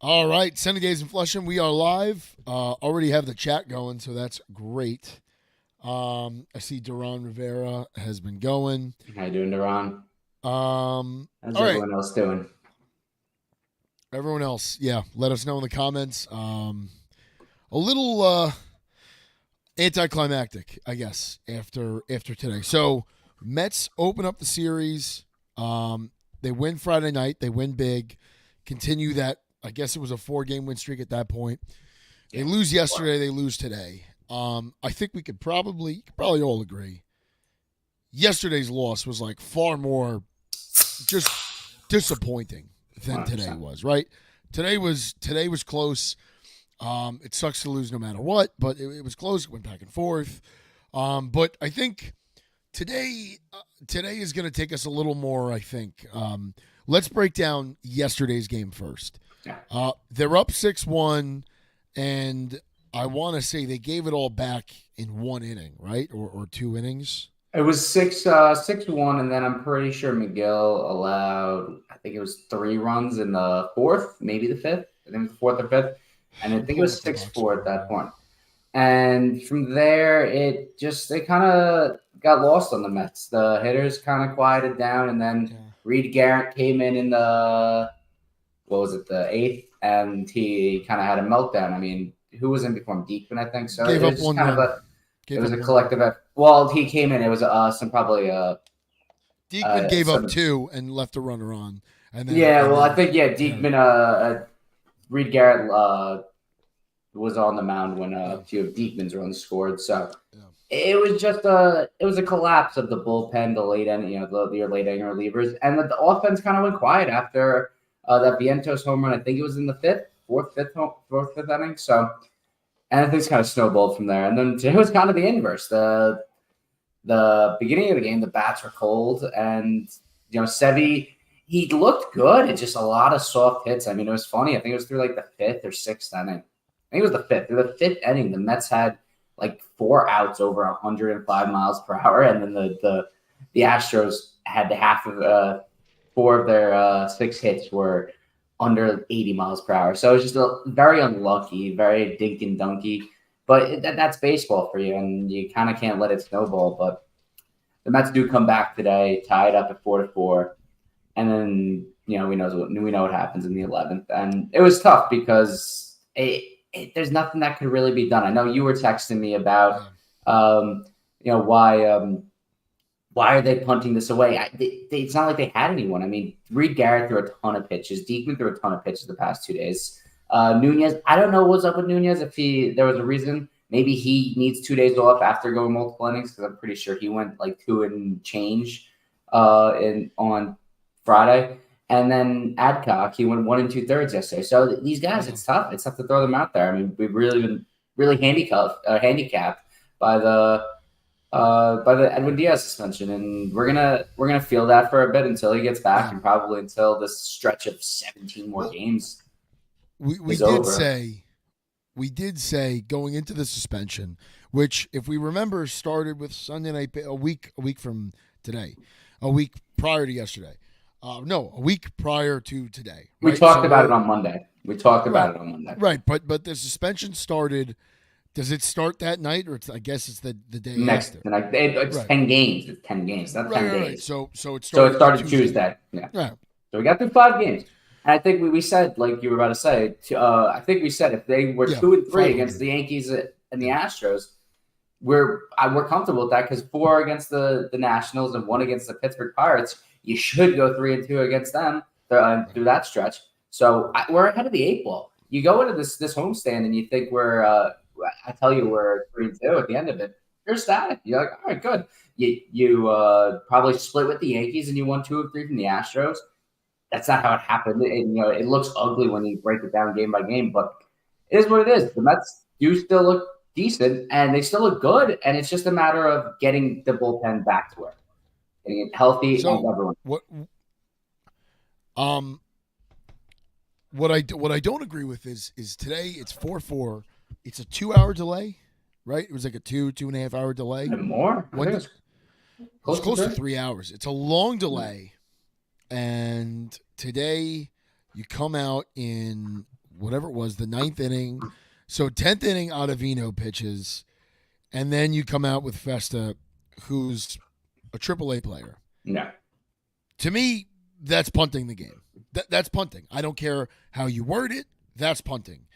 All right, Sunny Days in Flushing. We are live. Already have the chat going, so that's great. I see Duran Rivera has been going. How you doing, Duran? How's All right, everyone else doing? everyone else, yeah, let us know in the comments. A little anticlimactic, I guess, after today. So Mets open up the series. They win Friday night. They win big. Continue that. I guess it was a 4-game win streak at that point. They Yeah. lose yesterday. They lose today. I think we could probably all agree. Yesterday's loss was like far more just disappointing than today 100%. was. Right? Today was close. It sucks to lose no matter what, but it was close. It went back and forth. But I think today is going to take us a little more. I think. Let's break down yesterday's game first. Yeah. They're up 6-1, and I want to say they gave it all back in one inning, right, or 2 innings. It was 6-1, and then I'm pretty sure Miguel allowed. I think it was 3 runs in the fourth, maybe the fifth. I think it was the fourth or fifth, and I I'm think it pulling was up the six box four score at that now. point. And from there, they kind of got lost on the Mets. The hitters kind of quieted down, and then Yeah. Reed Garrett came in the what was it, the eighth, and he kind of had a meltdown. I mean, who was in before him? Deekman, I think. So Gave it was up just one kind of run. it Gave was up a one run. collective effort. Well, he came in. It was some probably Diekman gave up some. two and left a runner on, and then Yeah, and well, I then think yeah, Garrett. Deekman, Reed Garrett was on the mound when Yeah, a few of Deekman's runs scored. So yeah. it was a collapse of the bullpen, the late end, your late inning relievers, and the offense kind of went quiet after that Vientos home run. I think it was in the fourth, fifth inning. So and things kind of snowballed from there. And then it was kind of the inverse. The beginning of the game, the bats were cold, and Sevy, he looked good. It's just a lot of soft hits. I mean, it was funny. I think it was through like the fifth or sixth inning. I think it was the fifth. Through the fifth inning, the Mets had like 4 outs over 105 miles per hour, and then the Astros had half of 4 of their 6 hits were under 80 miles per hour. So it was just very unlucky, very dink and dunky. But that's baseball for you, and you kind of can't let it snowball. But the Mets do come back today, tied up at 4-4, and then we know what happens in the 11th, and it was tough because there's nothing that could really be done. I know you were texting me about, Yeah. um, why are they punting this away? It's not like they had anyone. I mean, Reed Garrett threw a ton of pitches. Deekman threw a ton of pitches the past 2 days. Nunez, I don't know what's up with Nunez. If there was a reason, maybe he needs 2 days off after going multiple innings because I'm pretty sure he went like 2 and change on Friday. And then Adcock, he went 1 2/3 yesterday. So these guys, Yeah. it's tough. It's tough to throw them out there. I mean, we've really been really handicapped by the Edwin Diaz suspension, and we're gonna feel that for a bit until he gets back, Yeah. and probably until this stretch of 17 more Well, games we is did over. say going into the suspension, which if we remember started with Sunday night a week from today, a week prior to yesterday. No, a week prior to today, We right? talked So about it we're on Monday. We talked right, about it on Monday. right. But the suspension started. Does it start that night, or I guess it's the day Next, after? and it's Right, 10 games. It's 10 games, not right, ten right, right. days. So it So it started started Tuesday. Tuesday. Yeah. Yeah, So we got through 5 games. And I think we said, like you were about to say, I think we said if they were yeah, 2-3 against 500. the Yankees and the Yeah, Astros, we're comfortable with that because 4 against the Nationals and 1 against the Pittsburgh Pirates, you should go 3-2 against them right. through that stretch. So we're ahead of the 8 ball. You go into this homestand and you think I tell you we're 3-2 at the end of it. You're ecstatic. You're like, all right, good. You probably split with the Yankees and you won 2 of 3 from the Astros. That's not how it happened. And, it looks ugly when you break it down game by game, but it is what it is. The Mets do still look decent and they still look good, and it's just a matter of getting the bullpen back to work, getting it healthy, and So everyone. what um what I don't agree with is today it's 4-4. It's a 2 hour delay, right? It was like a 2.5 hour delay. And more. I When think it it's was close to close to three. 3 hours. It's a long delay, and today you come out in whatever it was, the ninth inning. So 10th inning, Ottavino pitches, and then you come out with Festa, who's a AAA player. No. To me, that's punting the game. That's punting. I don't care how you word it. That's punting.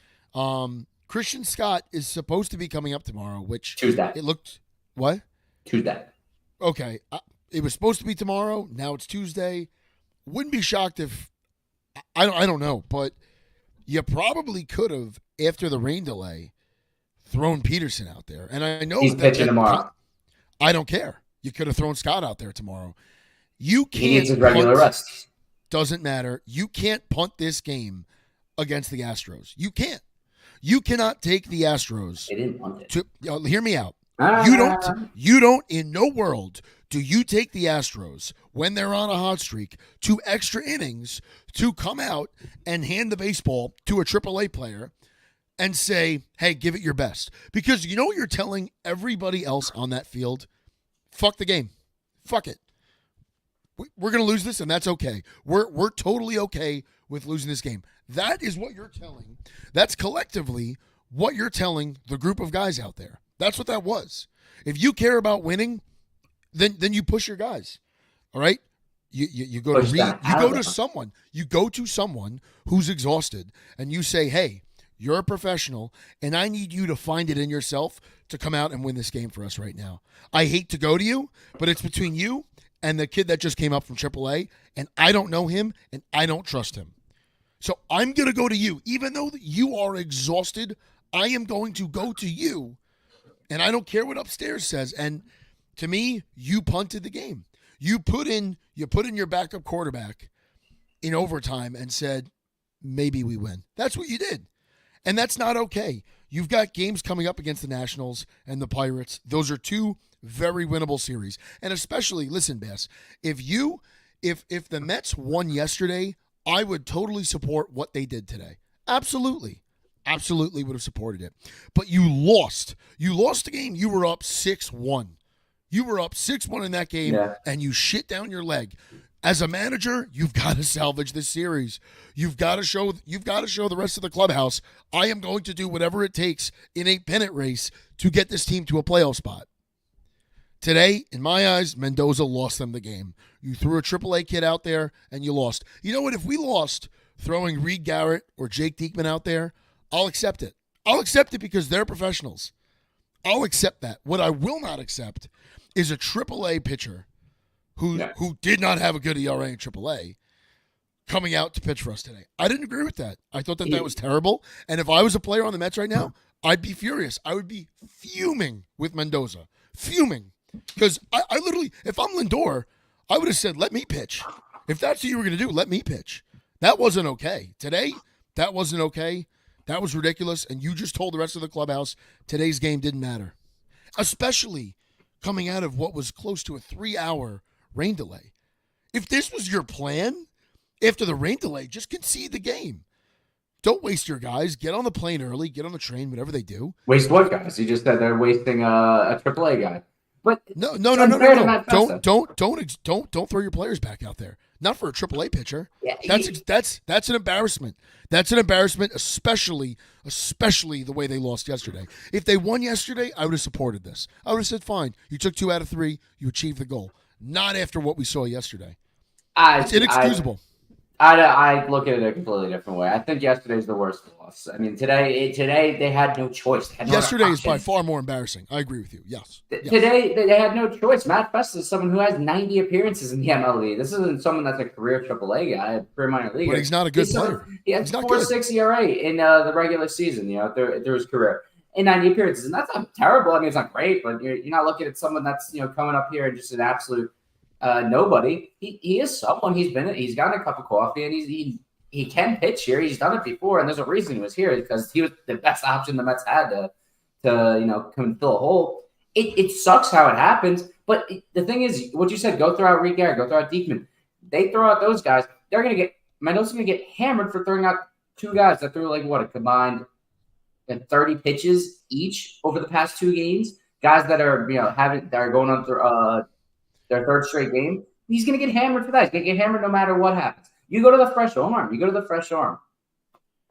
Christian Scott is supposed to be coming up tomorrow, which Tuesday. It looked what? Tuesday. Okay, it was supposed to be tomorrow. Now it's Tuesday. Wouldn't be shocked if I don't know, but you probably could have after the rain delay thrown Peterson out there. And I know he's pitching tomorrow. I don't care. You could have thrown Scott out there tomorrow. You can't. He needs his regular rest. Doesn't matter. You can't punt this game against the Astros. You can't. You cannot take the Astros. They didn't punt it. Hear me out. You don't in no world do you take the Astros when they're on a hot streak to extra innings to come out and hand the baseball to a AAA player and say, hey, give it your best. Because you know what you're telling everybody else on that field? Fuck the game. Fuck it. We're going to lose this, and that's okay. We're totally okay with losing this game. That is what you're telling. That's collectively what you're telling the group of guys out there. That's what that was. If you care about winning, then you push your guys. All right? You go to someone who's exhausted, and you say, hey, you're a professional, and I need you to find it in yourself to come out and win this game for us right now. I hate to go to you, but it's between you and the kid that just came up from AAA, and I don't know him, and I don't trust him. So I'm going to go to you. Even though you are exhausted, I am going to go to you, and I don't care what upstairs says. And to me, you punted the game. You put in your backup quarterback in overtime and said, maybe we win. That's what you did. And that's not okay. You've got games coming up against the Nationals and the Pirates. Those are two very winnable series. And especially, listen, Bass, if the Mets won yesterday, I would totally support what they did today. Absolutely. Absolutely would have supported it. But you lost. You lost the game. You were up 6-1. You were up 6-1 in that game, and you shit down your leg. As a manager, you've got to salvage this series. You've got to show the rest of the clubhouse, I am going to do whatever it takes in a pennant race to get this team to a playoff spot. Today, in my eyes, Mendoza lost them the game. You threw a AAA kid out there, and you lost. You know what? If we lost throwing Reed Garrett or Jake Diekman out there, I'll accept it. I'll accept it because they're professionals. I'll accept that. What I will not accept is a AAA pitcher who did not have a good ERA in AAA coming out to pitch for us today. I didn't agree with that. I thought that was terrible. And if I was a player on the Mets right now, I'd be furious. I would be fuming with Mendoza. Fuming. Because I literally, if I'm Lindor, I would have said, let me pitch. If that's what you were going to do, let me pitch. That wasn't okay. Today, that wasn't okay. That was ridiculous. And you just told the rest of the clubhouse today's game didn't matter. Especially coming out of what was close to a 3-hour rain delay. If this was your plan, after the rain delay, just concede the game. Don't waste your guys. Get on the plane early. Get on the train, whatever they do. Waste what guys? You just said they're wasting a AAA guy. But no. Don't throw your players back out there. Not for a AAA pitcher. Yeah, that's an embarrassment. That's an embarrassment, especially the way they lost yesterday. If they won yesterday, I would have supported this. I would have said, fine, you took 2 out of 3, you achieved the goal. Not after what we saw yesterday. It's inexcusable. I look at it a completely different way. I think yesterday's the worst loss. I mean, today they had no choice. Yesterday is by far more embarrassing. I agree with you. Yes. Today they had no choice. Matt Festa is someone who has 90 appearances in the MLB. This isn't someone that's a career AAA guy, career minor leaguer. But he's not a good player. He has 4.6 ERA in the regular season. Through his career in 90 appearances, and that's not terrible. I mean, it's not great, but you're not looking at someone that's coming up here and just an absolute. Nobody. He is someone. He's gotten a cup of coffee, and he can pitch here. He's done it before, and there's a reason he was here because he was the best option the Mets had to come and fill a hole. It sucks how it happens, but the thing is, what you said, go throw out Reed Garrett, go throw out Diekman. They throw out those guys. Mendoza's gonna get hammered for throwing out 2 guys that threw a combined 30 pitches each over the past 2 games. Guys that are going on through their 3rd straight game. He's going to get hammered for that. He's going to get hammered no matter what happens. You go to the fresh arm.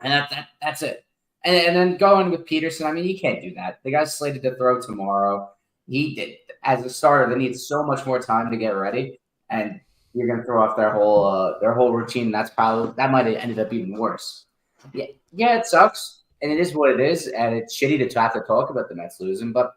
And that's it. And then going with Peterson, I mean, you can't do that. The guy's slated to throw tomorrow. He did as a starter. They need so much more time to get ready, and you're going to throw off their whole routine. That might have ended up even worse. Yeah, it sucks, and it is what it is, and it's shitty to have to talk about the Mets losing. But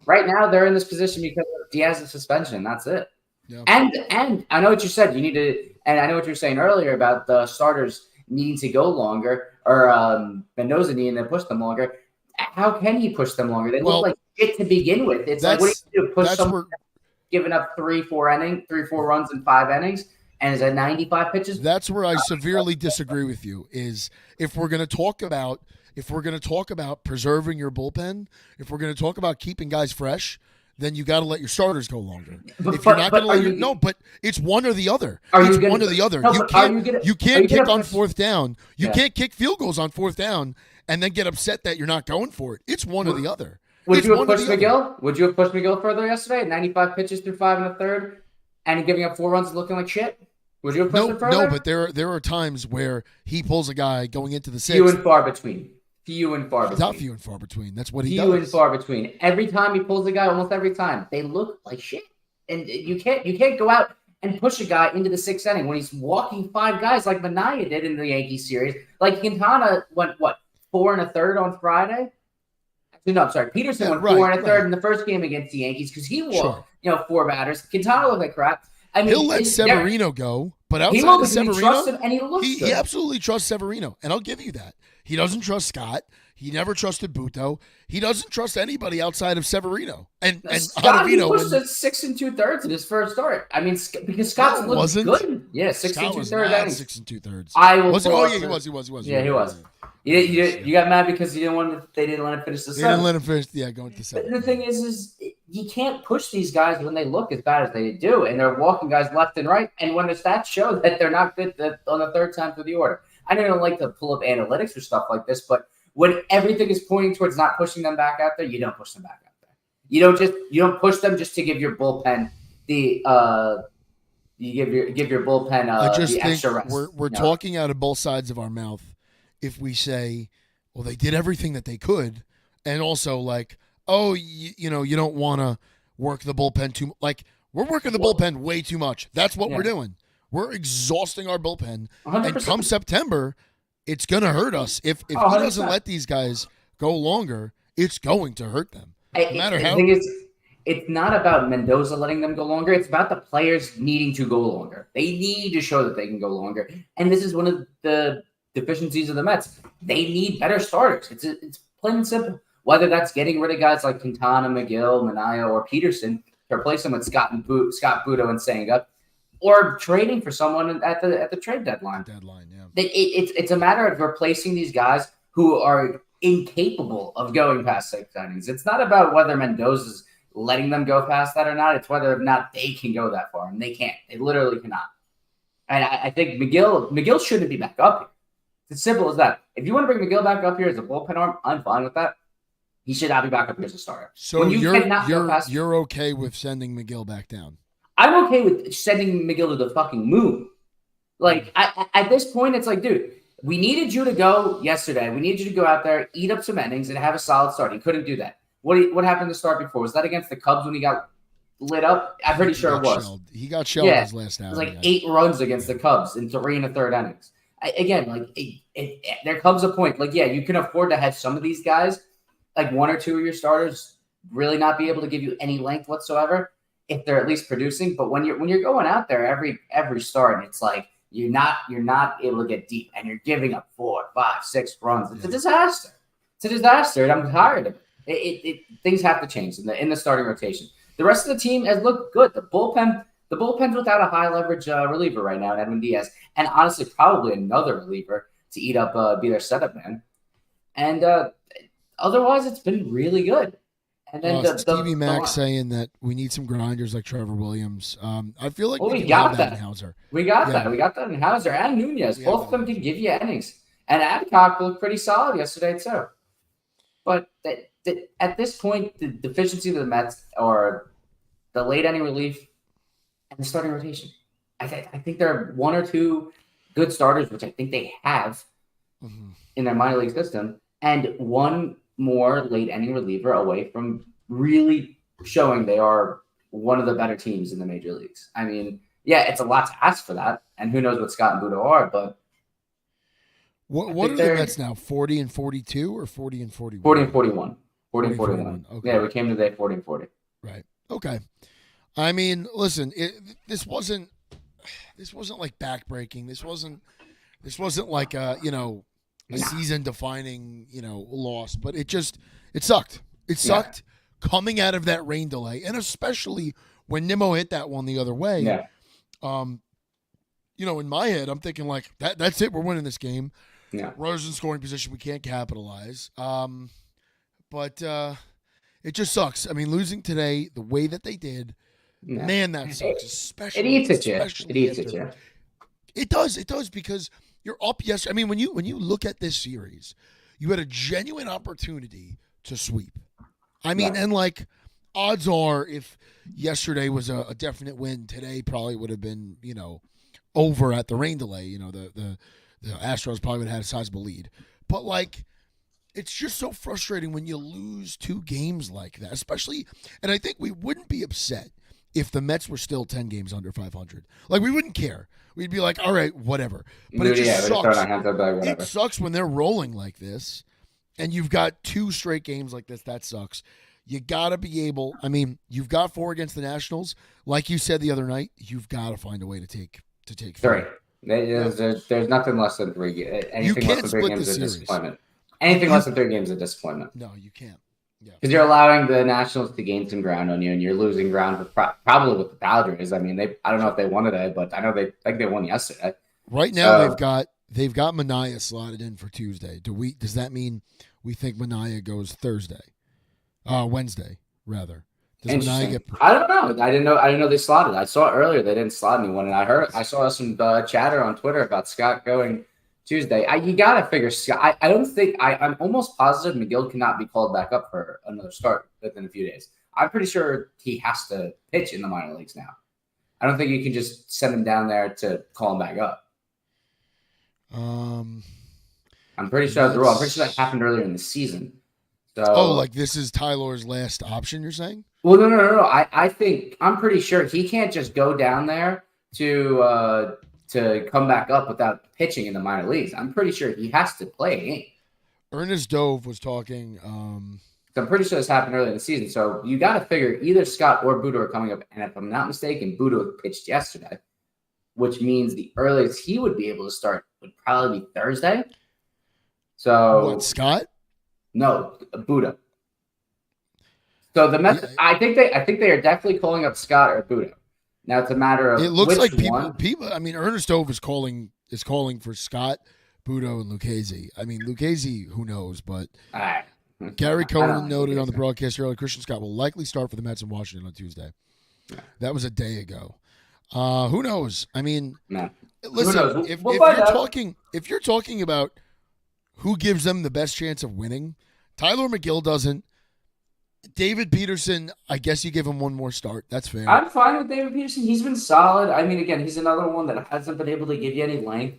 right now, they're in this position because of Diaz's suspension. That's it. Yeah. And I know what you said. You need to, and I know what you were saying earlier about the starters needing to go longer, or Mendoza needing to push them longer. How can he push them longer? They look like shit to begin with. It's like, what do you do? Push someone giving up 3-4 runs in 5 innings, and is at 95 pitches? That's where I severely disagree with you. Is if we're going to talk about preserving your bullpen, if we're going to talk about keeping guys fresh, then you got to let your starters go longer. If you're not going to let but it's one or the other. It's one or the other. You can't kick on fourth down. You can't kick field goals on fourth down and then get upset that you're not going for it. It's one or the other. Would you have pushed Miguel? Would you have pushed Miguel further yesterday? 95 pitches through 5 1/3, and giving up 4 runs and looking like shit? Would you have pushed him further? No, but there are times where he pulls a guy going into the 6th. Few and far between. Few and far between. Not few and far between. That's what he does. Few and far between. Every time he pulls a guy, almost every time, they look like shit. And you can't go out and push a guy into the 6th inning when he's walking 5 guys like Manaea did in the Yankees series. Like Quintana went 4 1/3 on Friday. Actually, no, I'm sorry. Peterson went 4 1/3 in the first game against the Yankees because he walked 4 batters. Quintana looked like crap. I mean, he'll let Severino go, but outside of Severino, he absolutely trusts Severino, and I'll give you that. He doesn't trust Scott. He never trusted Buto. He doesn't trust anybody outside of Severino. And Scott, he pushed at 6 2/3 in his first start. I mean, because Scott looked good. Yeah, 6 2/3. 6 2/3. He was. Yeah, he was. You got mad because they didn't let him finish the 7th. They didn't let him finish. Yeah, going to 7th. The thing is you can't push these guys when they look as bad as they do, and they're walking guys left and right. And when the stats show that they're not good on the 3rd time through the order, I don't like to pull up analytics or stuff like this, but when everything is pointing towards not pushing them back out there, you don't push them back out there. You don't push them just to give your bullpen the bullpen the extra rest. We're talking out of both sides of our mouth if we say, well, they did everything that they could, and also like, oh, you don't want to work the bullpen too much. Like, we're working the bullpen way too much. That's what we're doing. We're exhausting our bullpen. 100%. And come September, it's going to hurt us. If he doesn't let these guys go longer, it's going to hurt them. No matter how. The thing is, it's not about Mendoza letting them go longer. It's about the players needing to go longer. They need to show that they can go longer. And this is one of the deficiencies of the Mets. They need better starters. It's plain and simple. Whether that's getting rid of guys like Quintana, McGill, Manaea, or Peterson to replace them with Scott Buto and Senga, or trading for someone at the trade deadline. It's a matter of replacing these guys who are incapable of going past 6 innings. It's not about whether Mendoza's letting them go past that or not. It's whether or not they can go that far, and they can't. They literally cannot. And I think McGill shouldn't be back up here. It's as simple as that. If you want to bring McGill back up here as a bullpen arm, I'm fine with that. He should not be back up here as a starter. So you're okay with sending McGill back down? I'm okay with sending McGill to the fucking moon. Like, at this point, it's like, dude, we needed you to go yesterday. We needed you to go out there, eat up some innings, and have a solid start. He couldn't do that. What happened to start before? Was that against the Cubs when he got lit up? I'm pretty sure it was. He got shelled his last outing. It was like 8 runs against the Cubs in 3 1/3 innings. There comes a point. Like, yeah, you can afford to have some of these guys, like 1 or 2 of your starters, really not be able to give you any length whatsoever if they're at least producing. But when you're going out there every start, it's like you're not able to get deep, and you're giving up 4, 5, 6 runs. It's a disaster. It's a disaster, and I'm tired of it. Things have to change in the starting rotation. The rest of the team has looked good. The bullpen's without a high leverage reliever right now, Edwin Diaz, and honestly, probably another reliever to eat up, be their setup man. And otherwise, it's been really good. And then Stevie Max saying that we need some grinders like Trevor Williams. I feel like we got that in Hauser. We got that. We got that in Hauser and Nunez. Both of them can give you innings. And Adcock looked pretty solid yesterday too. But at this point, the deficiency of the Mets or the late inning relief and the starting rotation. I think there are 1 or 2 good starters, which I think they have. Mhm. in their minor league system, and one more late inning reliever away from really showing they are one of the better teams in the major leagues. I mean, yeah, it's a lot to ask for that, and who knows what Scott and Budo are, but I What think are the they're Mets now? 40-42 or 40 and 40-41? 41. 40 40 and and 41. 41. Okay. Yeah, we came today 40 and 40. Right. Okay. I mean, listen, this wasn't like backbreaking. This wasn't like a Nah. season defining, loss, but it sucked. It Yeah. sucked coming out of that rain delay, and especially when Nimmo hit that one the other way. Yeah. Um, in my head, I'm thinking like that's it. We're winning this game. Yeah. Runners in scoring position, we can't capitalize. But it just sucks. I mean, losing today the way that they did, Yeah. man, that sucks. It Especially, eats at you. It especially eats at after you. it does. It does because you're up. Yes, I mean when you look at this series, you had a genuine opportunity to sweep. I mean, Yeah. and like odds are, if yesterday was a definite win, today probably would have been over at the rain delay. The Astros probably would have had a sizable lead, but like it's just so frustrating when you lose two games like that, especially. And I think we wouldn't be upset if the Mets were still 10 games under 500. Like, we wouldn't care. We'd be like, all right, whatever. But it Yeah, just we're throwing sucks. our hands up like It whatever. sucks when they're rolling like this and you've got two straight games like this. That sucks. You got to be able, I mean, you've got 4 against the Nationals. Like you said the other night, you've got to find a way to take 3. Three. There's nothing less than three. You Anything less can't than three split the games is a series. disappointment. Anything less than 3 games is a disappointment. No, you can't. Yeah. Because you're allowing the Nationals to gain some ground on you, and you're losing ground with probably with the Padres. I mean, I don't know if they won today, but I know they won yesterday. Right now they've got Mania slotted in for Tuesday. Does that mean we think Mania goes Thursday? Wednesday, rather. Does Mania Interesting. I don't know. I didn't know they slotted. I saw earlier they didn't slot anyone, and I saw some chatter on Twitter about Scott going Tuesday. You gotta figure Scott. I don't think I'm almost positive McGill cannot be called back up for another start within a few days. I'm pretty sure he has to pitch in the minor leagues now. I don't think you can just send him down there to call him back up. I'm pretty sure that's the rule. I'm pretty sure that happened earlier in the season. So, like this is Tyler's last option, you're saying? Well, no. I think I'm pretty sure he can't just go down there to come back up without pitching in the minor leagues. I'm pretty sure he has to play a game. Ernest Dove was talking. So I'm pretty sure this happened early in the season. So you got to figure either Scott or Budo are coming up. And if I'm not mistaken, Budo pitched yesterday, which means the earliest he would be able to start would probably be Thursday. So what, Scott? No, Budo. So the Mets, yeah. I think they are definitely calling up Scott or Budo. Now it's a matter of it looks which like one. people. I mean, Ernest Dove is calling for Scott, Budo, and Lucchesi. I mean, Lucchesi, who knows? But Gary Cohen noted on the broadcast earlier, Christian Scott will likely start for the Mets in Washington on Tuesday. That was a day ago. Who knows? I mean, listen, if you're talking about who gives them the best chance of winning, Tyler McGill doesn't. David Peterson, I guess you give him one more start. That's fair. I'm fine with David Peterson. He's been solid. I mean, again, he's another one that hasn't been able to give you any length.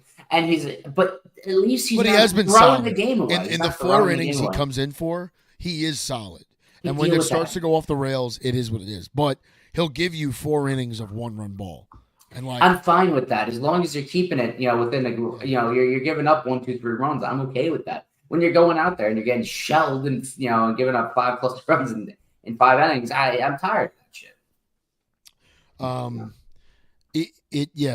But at least he has been throwing the game away. In the 4 innings he comes in for, he is solid. And when it starts to go off the rails, it is what it is. But he'll give you 4 innings of 1-run ball. And I'm fine with that as long as you're keeping it, within you're giving up 1, 2, 3 runs. I'm okay with that. When you're going out there and you're getting shelled and and giving up 5+ runs in 5 innings, I'm tired of that shit.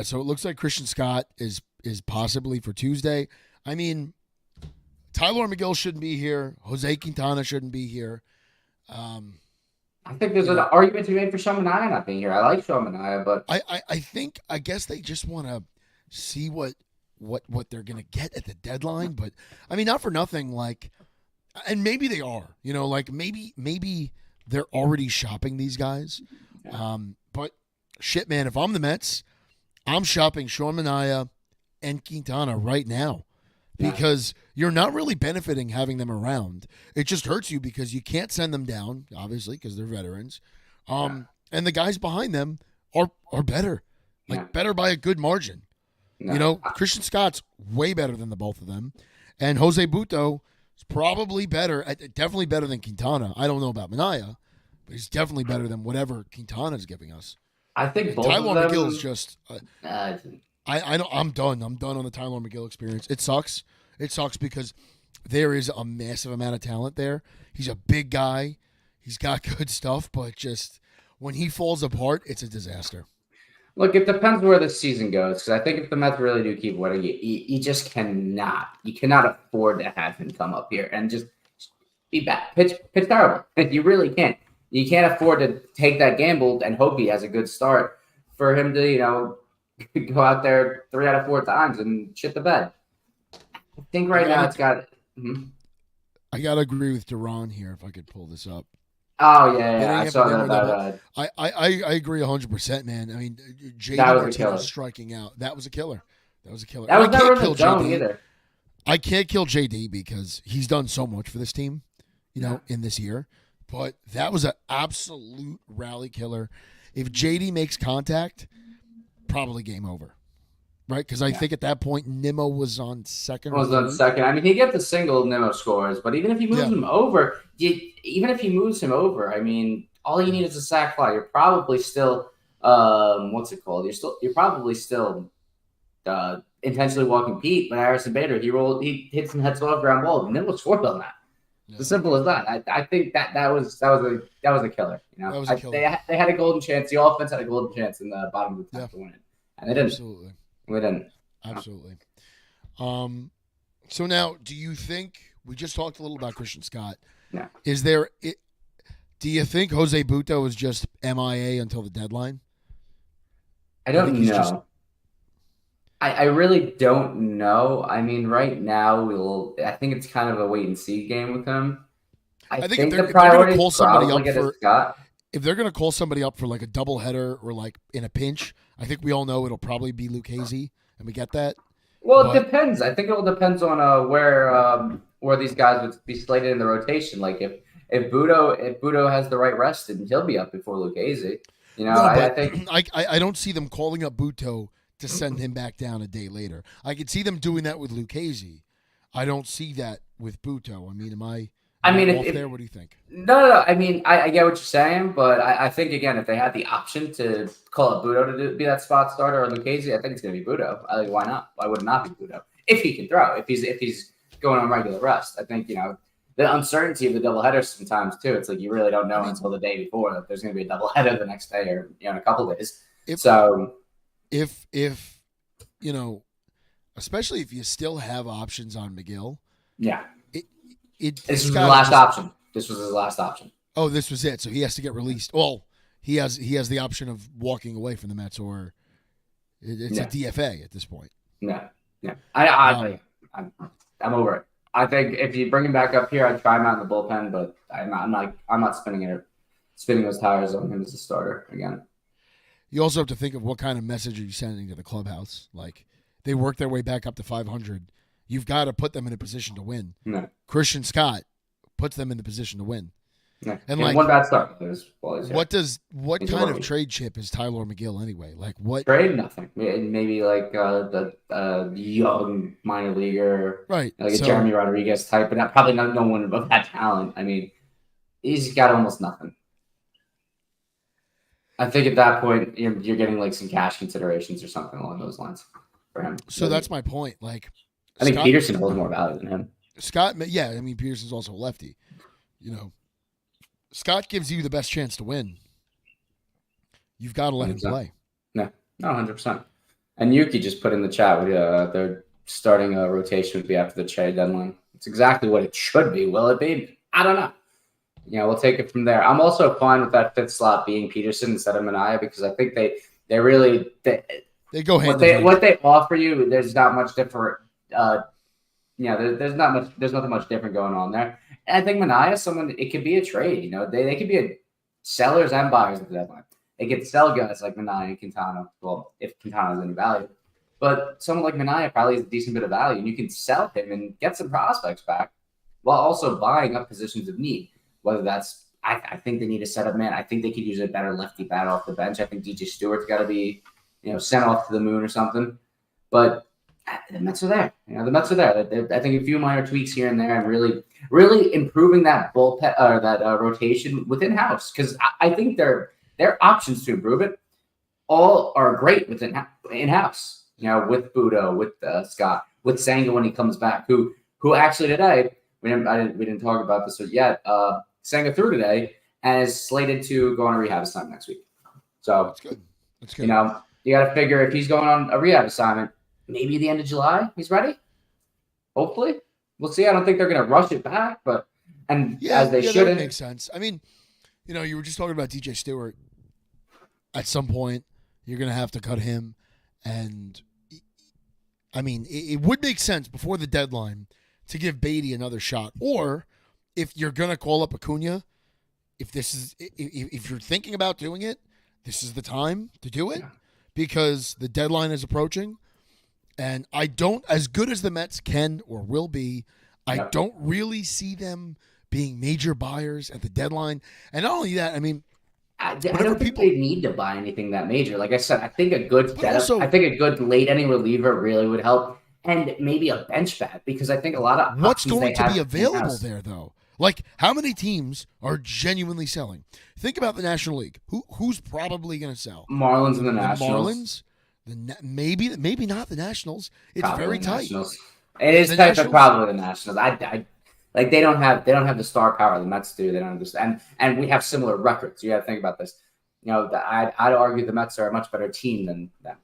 So it looks like Christian Scott is possibly for Tuesday. I mean, Tyler McGill shouldn't be here. Jose Quintana shouldn't be here. I think there's an argument to be made for Sean Manaea not being here. I like Sean Manaea, but I guess they just want to see what they're gonna get at the deadline. But I mean, not for nothing. Like, and maybe they are. Like maybe they're already shopping these guys. Yeah. But shit, man, if I'm the Mets, I'm shopping Sean Manaea and Quintana right now. Because you're not really benefiting having them around. It just hurts you because you can't send them down, obviously, because they're veterans. And the guys behind them are better. Better by a good margin. No. Christian Scott's way better than the both of them, and Jose Buto is probably better, definitely better than Quintana. I don't know about Minaya, but he's definitely better than whatever Quintana is giving us. I think both Tyler of them. McGill is just. Uh, I know I'm done. I'm done on the Tyler McGill experience. It sucks. It sucks because there is a massive amount of talent there. He's a big guy. He's got good stuff, but just when he falls apart, it's a disaster. Look, it depends where the season goes. Because I think if the Mets really do keep winning, you just cannot. You cannot afford to have him come up here and just be bad. Pitch terrible. You really can't. You can't afford to take that gamble and hope he has a good start for him to, go out there 3 out of 4 times and shit the bed. I think right now it's got. I gotta agree with Duran here. If I could pull this up. Oh yeah. I saw that about. I agree 100%, man. I mean, JD Martinez striking out. That was a killer. That was never in the zone either. I can't kill JD because he's done so much for this team, in this year. But that was an absolute rally killer. If JD makes contact, probably game over. Right? Because I think at that point, Nimmo was on second. I mean, he gets the single, Nimmo scores. But even if he moves him over, I mean, all you need is a sac fly. You're probably still, what's it called? You're probably still intentionally walking Pete. But Harrison Bader, he hits some heads off ground ball. Nimmo scored on that. Yeah. As simple as that. I think that was a killer. That was a killer. They had a golden chance. The offense had a golden chance in the bottom of the 10th to win it, and they didn't. Absolutely. We didn't. Absolutely. So now, do you think we just talked a little about Christian Scott? Yeah. Do you think Jose Buto is just MIA until the deadline? I don't know. I really don't know. I mean, right now I think it's kind of a wait and see game with him. I think the priority is probably get Scott. If they're going to call somebody up for like a doubleheader or like in a pinch, I think we all know it'll probably be Lucchesi, and we get that. Well, it depends. I think it all depends on where these guys would be slated in the rotation. Like if Buto has the right rest, then he'll be up before Lucchesi. I think I don't see them calling up Buto to send him back down a day later. I could see them doing that with Lucchesi. I don't see that with Buto. I mean, am I off there? What do you think? No. I mean, I get what you're saying, but I think, again, if they had the option to call up Buto to be that spot starter or Lucchesi, I think it's going to be Buto. Why not? Why would it not be Buto? If he can throw, if he's going on regular rest. I think, the uncertainty of the doubleheader sometimes, too. It's like you really don't know until the day before that there's going to be a doubleheader the next day or, in a couple of days. If especially if you still have options on McGill. Yeah. This was his last option. This was his last option. Oh, this was it. So he has to get released. Well, he has the option of walking away from the Mets, or it's a DFA at this point. Yeah. I'm over it. I think if you bring him back up here, I'd try him out in the bullpen, but I'm not spinning those tires on him as a starter again. You also have to think of what kind of message are you sending to the clubhouse. Like, they work their way back up to 500. You've got to put them in a position to win. No. Christian Scott puts them in the position to win. No. And one bad start. What kind of trade chip is Tyler McGill anyway? Like what? Trade nothing. Maybe like the young minor leaguer, right? Like a Jeremy Rodriguez type, but probably no one of that talent. I mean, he's got almost nothing. I think at that point you're getting like some cash considerations or something along those lines for him. So that's my point. Like, I think Peterson holds more value than him. Scott, yeah, I mean Peterson's also a lefty. Scott gives you the best chance to win. You've got to let him play. No, 100%. And Yuki just put in the chat with their starting rotation would be after the trade deadline. It's exactly what it should be. Will it be? I don't know. We'll take it from there. I'm also fine with that fifth slot being Peterson instead of Minaya because I think they go hand what they offer you. There's not much different. There's nothing much different going on there. And I think Minaya, it could be a trade. They could be sellers and buyers at the deadline. They could sell guys like Minaya and Quintana. Well, if Quintana has any value, but someone like Minaya probably has a decent bit of value, and you can sell him and get some prospects back while also buying up positions of need. Whether that's, I think they need a setup man. I think they could use a better lefty bat off the bench. I think DJ Stewart's got to be, sent off to the moon or something. But the Mets are there. The Mets are there. I think a few minor tweaks here and there, and really improving that bullpen or that rotation within house, because I think their options to improve it all are great within in house. With Budo, with Scott, with Senga when he comes back, who actually today we didn't talk about this yet. Senga threw today and is slated to go on a rehab assignment next week. So That's good. That's good. You got to figure if he's going on a rehab assignment, maybe the end of July he's ready. Hopefully, we'll see. I don't think they're going to rush it back, but as they shouldn't. That makes sense. I mean, you were just talking about DJ Stewart. At some point, you're going to have to cut him, and I mean, it would make sense before the deadline to give Beatty another shot, or if you're going to call up Acuna, if you're thinking about doing it, this is the time to do it because the deadline is approaching. And I don't, as good as the Mets can or will be, I don't really see them being major buyers at the deadline. And not only that, I mean, I don't think they need to buy anything that major. Like I said, I think a good late inning reliever really would help, and maybe a bench bat, because I think a lot of what's going to be available there though. Like, how many teams are genuinely selling? Think about the National League. Who's probably going to sell? Marlins and the Nationals. Marlins. Maybe not the Nationals. It's probably very tight. Nationals. It is tight, but probably the Nationals. Like they don't have the star power the Mets do. They don't understand, and we have similar records. You got to think about this. I'd argue the Mets are a much better team than them.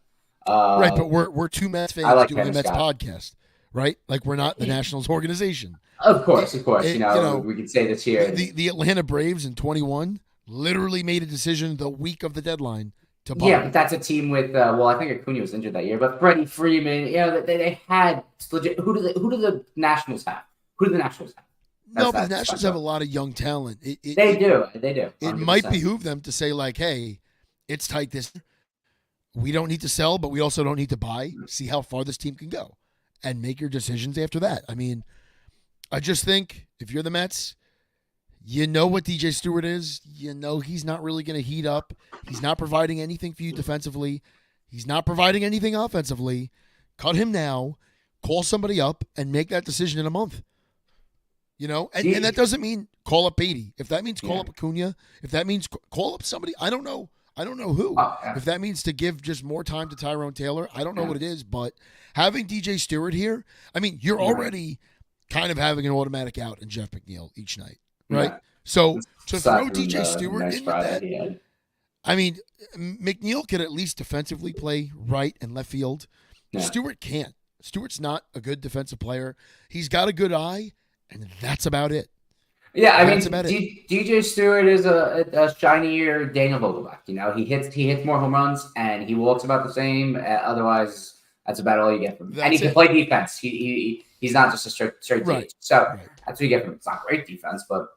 Right, but we're two Mets fans doing a Mets podcast, right? Like we're not the Nationals organization. Of course. We can say this here. The Atlanta Braves in 21 literally made a decision the week of the deadline to buy. Yeah, but that's a team with I think Acuna was injured that year, but Freddie Freeman. They had legit. Who do the Nationals have? Who do the Nationals have? But the Nationals have a lot of young talent. They do. 100%. It might behoove them to say, like, hey, it's tight this year. We don't need to sell, but we also don't need to buy. See how far this team can go and make your decisions after that. I mean, I just think if you're the Mets, you know what DJ Stewart is. You know he's not really going to heat up. He's not providing anything for you defensively. He's not providing anything offensively. Cut him now. Call somebody up and make that decision in a month. And that doesn't mean call up Beatty. If that means call up Acuna, if that means call up somebody, I don't know who. If that means to give just more time to Tyrone Taylor, I don't know what it is. But having DJ Stewart here, I mean, you're already kind of having an automatic out in Jeff McNeil each night, right? Yeah. So to throw DJ Stewart in with that, I mean, McNeil can at least defensively play right and left field. Yeah. Stewart can't. Stewart's not a good defensive player. He's got a good eye. And that's about it. Yeah, I mean, DJ Stewart is a shinier Daniel Vogelbach. He hits more home runs, and he walks about the same. Otherwise, that's about all you get from him. And he can play defense. He's not just a straight right. DH. So that's what you get from him. It's not great defense, but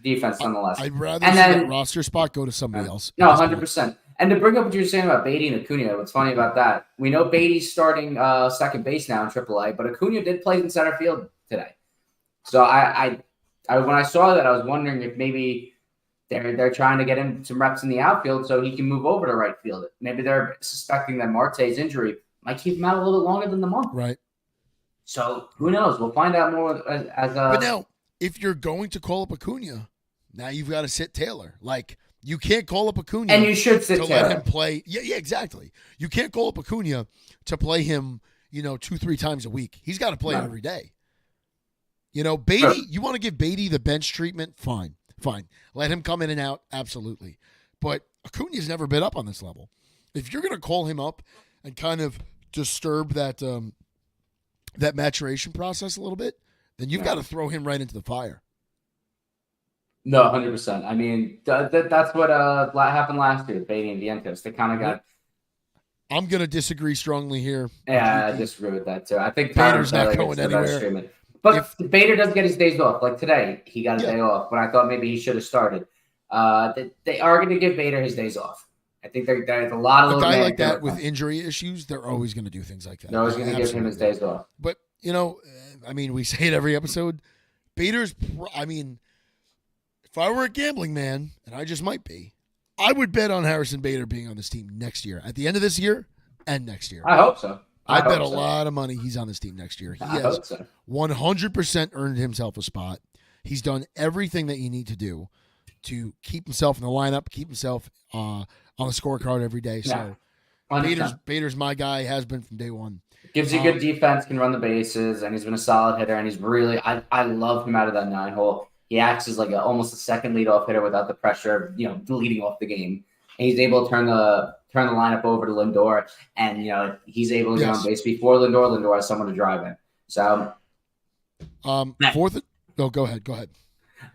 defense nonetheless. I'd rather see that roster spot go to somebody else. No, 100%. And to bring up what you were saying about Beatty and Acuna, what's funny about that, we know Beatty's starting second base now in AAA, but Acuna did play in center field today. So I when I saw that, I was wondering if maybe they're trying to get him some reps in the outfield so he can move over to right field. Maybe they're suspecting that Marte's injury might keep him out a little longer than the month. Right. So who knows? We'll find out more as But now, if you're going to call up Acuna, now you've got to sit Taylor. Like, you can't call up Acuna. And you should sit to Taylor. Let him play. Yeah, exactly. You can't call up Acuna to play him, 2-3 times a week. He's got to play every day. Beatty, you want to give Beatty the bench treatment? Fine. Let him come in and out, absolutely. But Acuna's never been up on this level. If you're going to call him up and kind of disturb that that maturation process a little bit, then you've got to throw him right into the fire. No, 100%. I mean, that's what happened last year, Beatty and Vientos. They kind of got... I'm going to disagree strongly here. Yeah, I disagree with that, too. I think Bader's not going anywhere. But Bader does get his days off. Like today, he got a day off when I thought maybe he should have started. They are going to give Bader his days off. I think there's a lot of a guy like that with injury issues. They're always going to do things like that. They're always going to give him his days off. But I mean, we say it every episode. Bader's. I mean, if I were a gambling man, and I just might be, I would bet on Harrison Bader being on this team next year, at the end of this year and next year. I hope so. I bet a so. lot of money he's on this team next year. He I has hope so. 100% earned himself a spot. He's done everything that you need to do to keep himself in the lineup, keep himself on the scorecard every day. So 100%. Bader's my guy, has been from day one. Gives you good defense, can run the bases, and he's been a solid hitter. And he's really, I love him out of that 9-hole. He acts as like almost a second leadoff hitter without the pressure of, leading off the game. And he's able to turn the lineup over to Lindor, and he's able to get on base before Lindor. Lindor has someone to drive in. So, fourth. No, go ahead.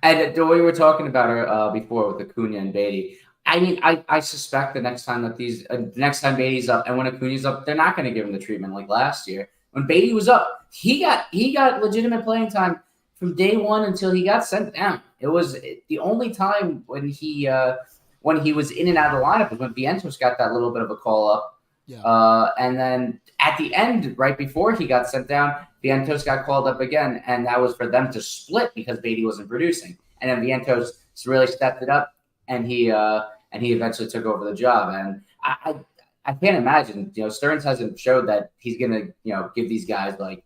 And the way we were talking about before with Acuna and Beatty, I mean, I suspect the next time that next time Beatty's up and when Acuna's up, they're not going to give him the treatment like last year. When Beatty was up, he got legitimate playing time from day one until he got sent down. It was the only time when he was in and out of the lineup was when Vientos got that little bit of a call up. Yeah. And then at the end, right before he got sent down, Vientos got called up again, and that was for them to split because Beatty wasn't producing. And then Vientos really stepped it up, and he eventually took over the job. And I can't imagine, Stearns hasn't showed that he's gonna, give these guys like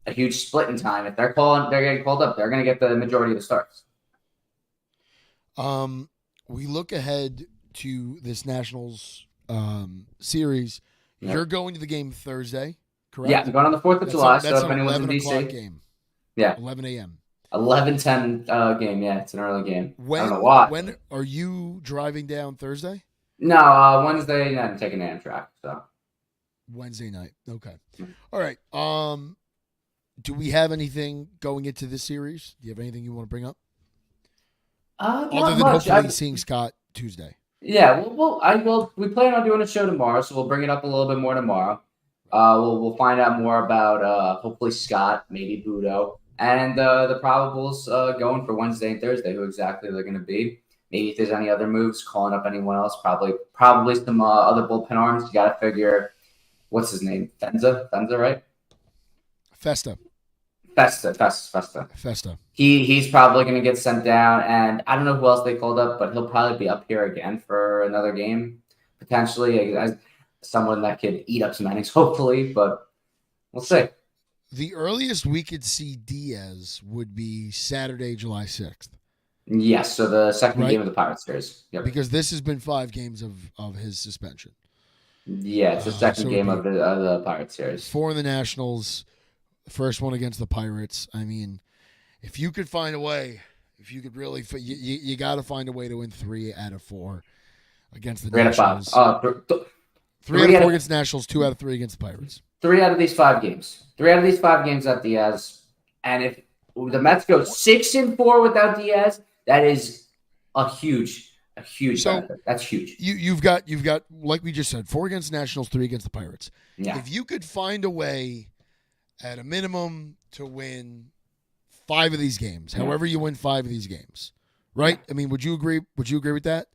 a huge split in time. If they're getting called up, they're gonna get the majority of the starts. We look ahead to this Nationals series. Yep. You're going to the game Thursday, correct? Yeah, I'm going on the 4th of July. That's so if anyone's in DC, game. Yeah, 11 a.m. 11:10 game. Yeah, it's an early game. When, I don't know why. When are you driving down Thursday? No, Wednesday. I'm taking Amtrak. So Wednesday night. Okay. All right. Do we have anything going into this series? Do you have anything you want to bring up? Other than hopefully seeing Scott Tuesday. Yeah, we plan on doing a show tomorrow, so we'll bring it up a little bit more tomorrow. We'll find out more about hopefully Scott, maybe Budo, and the probables going for Wednesday and Thursday, who exactly they're going to be. Maybe if there's any other moves, calling up anyone else, probably some other bullpen arms. You got to figure, what's his name? Fenza, right? Festa. He's probably going to get sent down, and I don't know who else they called up, but he'll probably be up here again for another game, potentially, as someone that could eat up some innings, hopefully, but we'll see. The earliest we could see Diaz would be Saturday, July 6th. Yes, so the second game of the Pirates series. Yep. Because this has been 5 games of his suspension. Yeah, it's the second game of the Pirates series. 4 in the Nationals. First one against the Pirates. I mean, if you could find a way, if you could really, you got to find a way to win 3 out of 4 against the Nationals. 3 out of 4 against the Nationals, 2 out of 3 against the Pirates. 3 out of these 5 games. 3 out of these 5 games at Diaz. And if the Mets go 6-4 without Diaz, that is a huge benefit. That's huge. You've got like we just said, 4 against the Nationals, 3 against the Pirates. Yeah. If you could find a way at a minimum to win 5 of these games, however you win 5 of these games, right? I mean, would you agree with that?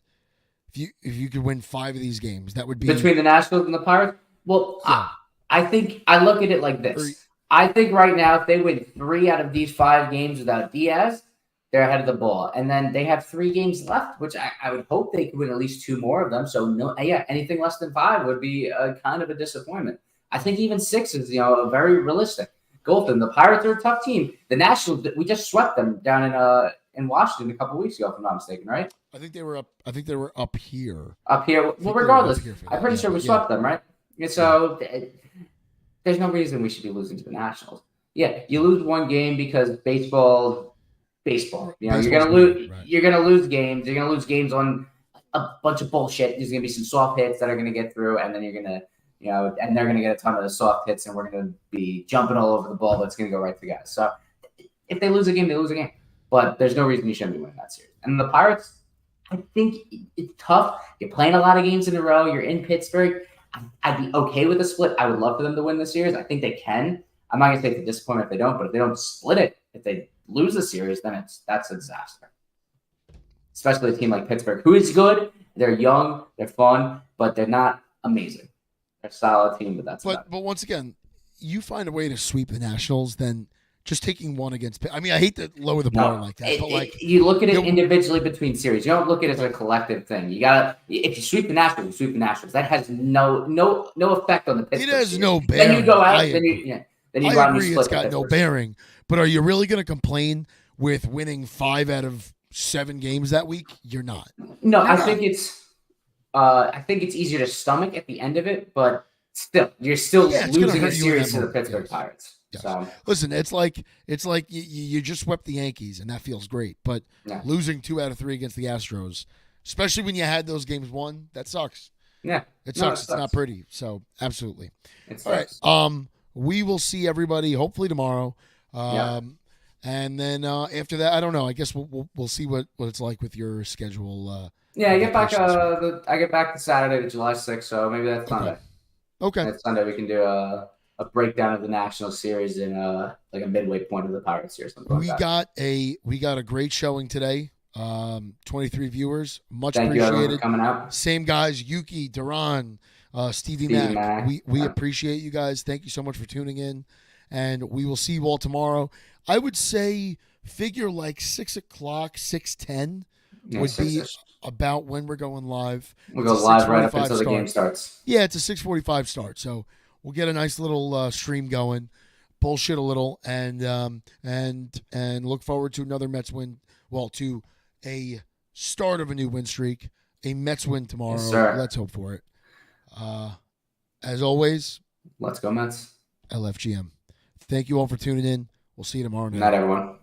If you could win 5 of these games, that would be between the Nationals and the Pirates. Well, yeah. I think I look at it like this. I think right now, if they win 3 out of these 5 games without Diaz, they're ahead of the ball. And then they have 3 games left, which I would hope they could win at least 2 more of them. So anything less than 5 would be kind of a disappointment. I think even 6 is, very realistic. Golden, the Pirates are a tough team. The Nationals, we just swept them down in Washington a couple weeks ago, if I'm not mistaken, right? I think they were up here. Up here. Well, regardless, I'm pretty sure we swept them, right? And so there's no reason we should be losing to the Nationals. Yeah, you lose one game because baseball. You're gonna lose. Right. You're gonna lose games. You're gonna lose games on a bunch of bullshit. There's gonna be some soft hits that are gonna get through, and then you're gonna. And they're going to get a ton of the soft hits, and we're going to be jumping all over the ball that's going to go right to the guys. So if they lose a game, they lose a game. But there's no reason you shouldn't be winning that series. And the Pirates, I think it's tough. You're playing a lot of games in a row. You're in Pittsburgh. I'd be okay with a split. I would love for them to win the series. I think they can. I'm not going to say it's a disappointment if they don't, but if they don't split it, if they lose the series, then that's a disaster. Especially a team like Pittsburgh, who is good. They're young. They're fun, but they're not amazing. They're a solid team, but that's but once again, you find a way to sweep the Nationals, then just taking one against. I mean, I hate to lower the bar No, like that, but like you look at it you know, individually between series. You don't look at it as a collective thing. You gotta if you sweep the Nationals, you sweep the Nationals. That has no effect on the it Pittsburgh has series. no Then you bearing. go I out, agree. then you I go out and you agree. It's split the got no Pittsburgh series. bearing. But are you really going to complain with winning 5 out of 7 games that week? You're not. No, You're not. I think it's easier to stomach at the end of it, but still, you're still Yeah, it's going to losing a hurt you in that series to the moment. Pittsburgh Yes. Pirates. Yes. So Listen, it's like you just swept the Yankees, and that feels great. But yeah, losing 2 out of 3 against the Astros, especially when you had those games won, that sucks. yeah, It no, it sucks. It's not sucks. pretty. So absolutely. It All right. sucks. We will see everybody hopefully tomorrow. Yeah. And then after that, I don't know. I guess we'll see what it's like with your schedule. Yeah, Vacation this week. I get back to Saturday, July 6th, so maybe that's Okay. Sunday. Okay. Next Sunday we can do a breakdown of the National Series and like a midway point of the Pirates Series, something like that. We got a great showing today. 23 viewers, much Thank you everyone for appreciated. coming out. Same guys, Yuki, Duran, Stevie Stevie Mac. Mac, We yeah. appreciate you guys. Thank you so much for tuning in, and we will see you all tomorrow. I would say figure like 6:00, 6:10 Yeah, would be six-ish. about when we're going live. We'll It's go a live right up 6:45 until the game start. starts. Yeah, it's a 6:45 start, so we'll get a nice little stream going, bullshit a little, and look forward to another Mets win. Well, to a start of a new win streak, a Mets win tomorrow. Yes, sir. Let's hope for it. As always, Let's go, Mets. LFGM. Thank you all for tuning in. We'll see you tomorrow Good night. night, everyone.